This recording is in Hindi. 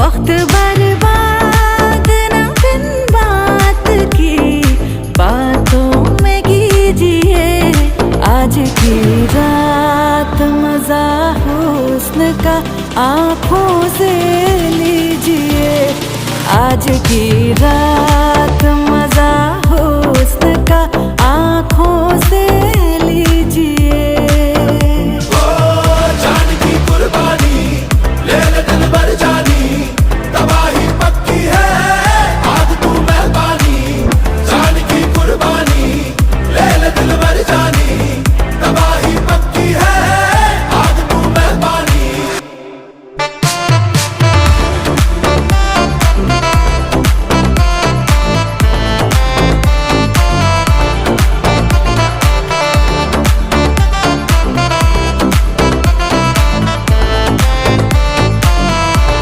वक्त बर्बाद न बिन बात की बातों में कीजिए। आज की रात मजा हुस्न का आँखों से लीजिए। आज की रात